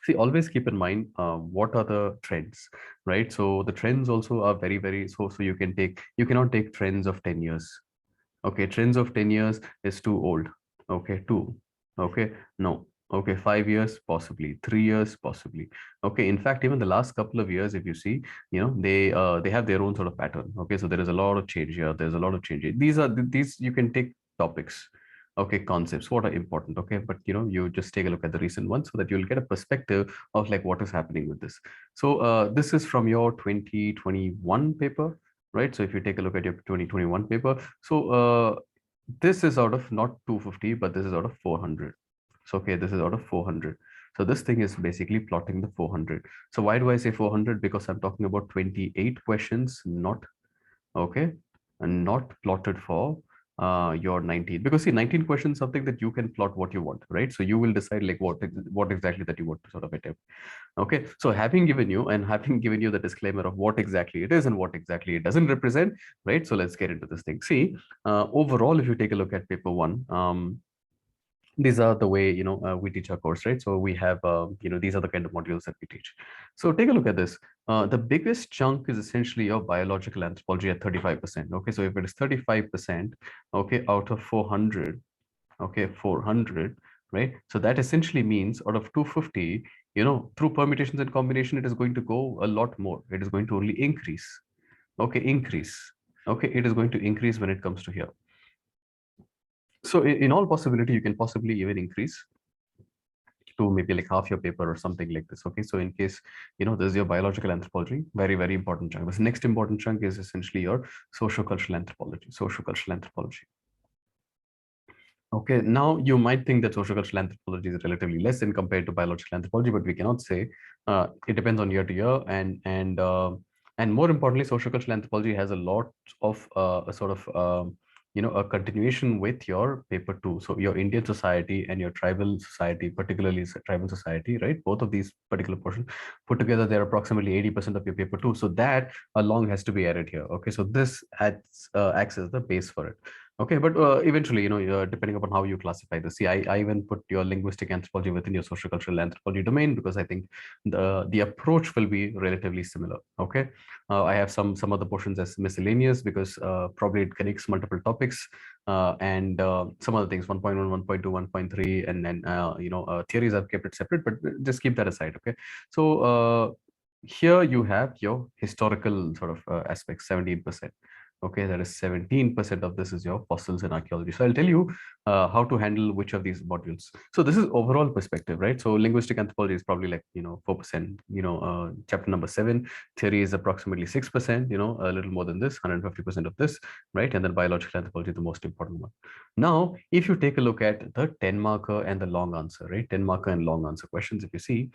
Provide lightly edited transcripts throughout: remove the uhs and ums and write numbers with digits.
See, always keep in mind what are the trends, right? So the trends also are very so you cannot take trends of 10 years. Okay, trends of 10 years is too old. Okay, two. Okay, no. Okay, 5 years possibly, 3 years possibly. Okay, in fact, even the last couple of years, if you see, they have their own sort of pattern. Okay, so there is a lot of change here. There's a lot of change. These you can take topics. Okay, concepts what are important. Okay, but you just take a look at the recent ones so that you'll get a perspective of like what is happening with this. So this is from your 2021 paper, right? So if you take a look at your 2021 paper, so this is out of not 250, but this is out of 400. So okay, this is out of 400. So this thing is basically plotting the 400. So why do I say 400? Because I'm talking about 28 questions, not okay, and not plotted for your 19, because see 19 questions something that you can plot what you want, right? So you will decide like what exactly that you want to sort of attempt. Okay, so having given you the disclaimer of what exactly it is and what exactly it doesn't represent, right? So let's get into this thing. See, overall, if you take a look at paper one, these are the way we teach our course, right? So we have these are the kind of modules that we teach. So take a look at this. The biggest chunk is essentially your biological anthropology at 35%. Okay, so if it is 35%, okay, out of 400, okay, 400, right? So that essentially means out of 250, through permutations and combination, it is going to go a lot more. It is going to only increase. Okay, increase. Okay, it is going to increase when it comes to here. So in all possibility, you can possibly even increase to maybe like half your paper or something like this. Okay, so in case this is your biological anthropology, very important chunk. This next important chunk is essentially your sociocultural anthropology. Okay, now you might think that sociocultural anthropology is relatively less in compared to biological anthropology, but we cannot say. It depends on year to year, and more importantly, sociocultural anthropology has a lot of a sort of a continuation with your paper two. So your Indian society and your tribal society, particularly tribal society, right? Both of these particular portions put together, they're approximately 80% of your paper two. So that along has to be added here. Okay, so this acts as the base for it. Okay, but eventually, depending upon how you classify this, see, I even put your linguistic anthropology within your sociocultural anthropology domain because I think the approach will be relatively similar. Okay, I have some other portions as miscellaneous because probably it connects multiple topics and some other things, 1.1, 1.2, 1.3, and then theories I've kept it separate, but just keep that aside. Okay, so here you have your historical sort of aspects, 17%. Okay, that is 17% of this is your fossils and archaeology. So I'll tell you how to handle which of these modules. So this is overall perspective, right? So linguistic anthropology is probably like 4%. Chapter number 7, theory is approximately 6%. A little more than this, 150% of this, right? And then biological anthropology, the most important one. Now, if you take a look at the 10 marker and the long answer, right? 10 marker and long answer questions, if you see.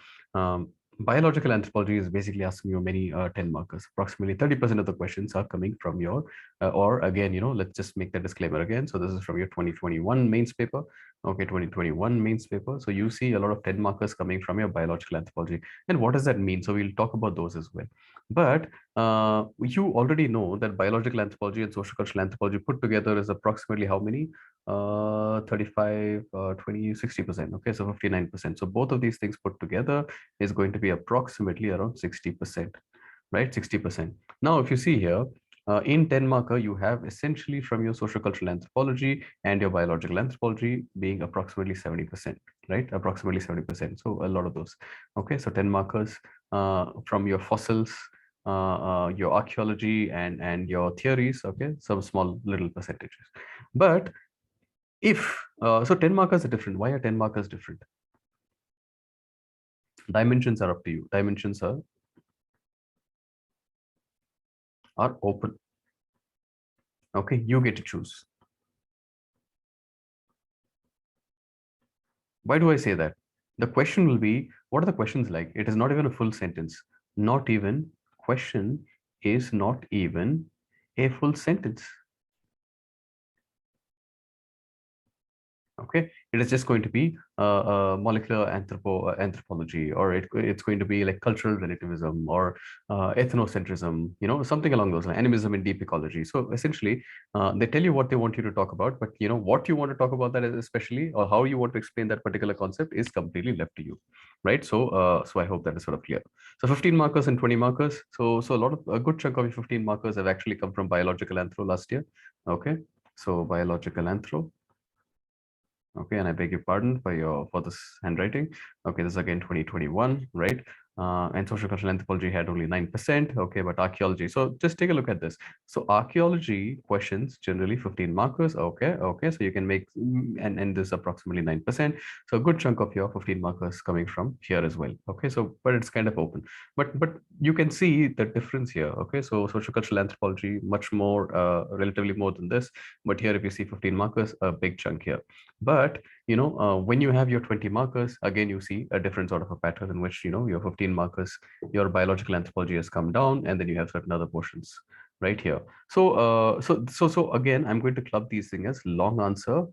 Biological anthropology is basically asking you many 10 markers. Approximately 30% of the questions are coming from your, or again, let's just make the disclaimer again. So this is from your 2021 mains paper. Okay, 2021 mains paper. So you see a lot of 10 markers coming from your biological anthropology. And what does that mean? So we'll talk about those as well. But you already know that biological anthropology and sociocultural anthropology put together is approximately how many? 35, 20, 60%. Okay, so 59%. So both of these things put together is going to be approximately around 60%, right? 60%. Now, if you see here, in 10 marker, you have essentially from your sociocultural anthropology and your biological anthropology being approximately 70%, right? Approximately 70%. So a lot of those. Okay, so 10 markers from your fossils, your archaeology and your theories. Okay, some small little percentages. But if so 10 markers are different. Why are 10 markers different? Dimensions are up to you. Dimensions are open. Okay, you get to choose. Why do I say that? The question will be, what are the questions like? It is not even a full sentence. Not even. Question is not even a full sentence. Okay, it is just going to be molecular anthropology, or it's going to be like cultural relativism or ethnocentrism, something along those lines, animism in deep ecology. So essentially, they tell you what they want you to talk about, but what you want to talk about, that is especially, or how you want to explain that particular concept, is completely left to you, right? So I hope that is sort of clear. So 15 markers and 20 markers. So a good chunk of your 15 markers have actually come from biological anthro last year. Okay, so biological anthro. Okay, and I beg your pardon for this handwriting. Okay, this is again 2021, right? And social cultural anthropology had only 9%. Okay, but archaeology. So just take a look at this. So archaeology questions generally 15 markers. Okay. So you can make and this is approximately 9%. So a good chunk of your 15 markers coming from here as well. Okay, so but it's kind of open. But you can see the difference here. Okay, so social cultural anthropology much more, relatively more than this. But here, if you see 15 markers, a big chunk here. But when you have your 20 markers, again, you see a different sort of a pattern in which, your 15 markers, your biological anthropology has come down, and then you have certain other portions right here. So again, I'm going to club these things as long answer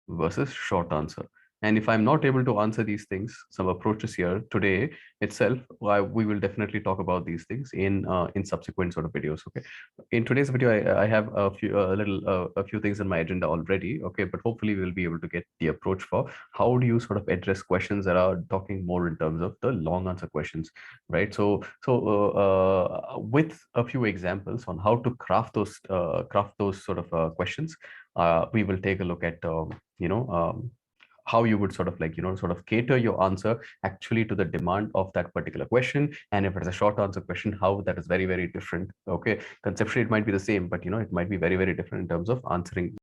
versus short answer. And if I'm not able to answer these things, some approaches here today itself, we will definitely talk about these things in subsequent sort of videos. Okay. In today's video, I have a few things on my agenda already. Okay, but hopefully we'll be able to get the approach for how do you sort of address questions that are talking more in terms of the long answer questions, right? So with a few examples on how to craft those sort of questions, we will take a look at how you would sort of sort of cater your answer actually to the demand of that particular question. And if it's a short answer question, how that is very, very different. Okay, conceptually it might be the same, but it might be very, very different in terms of answering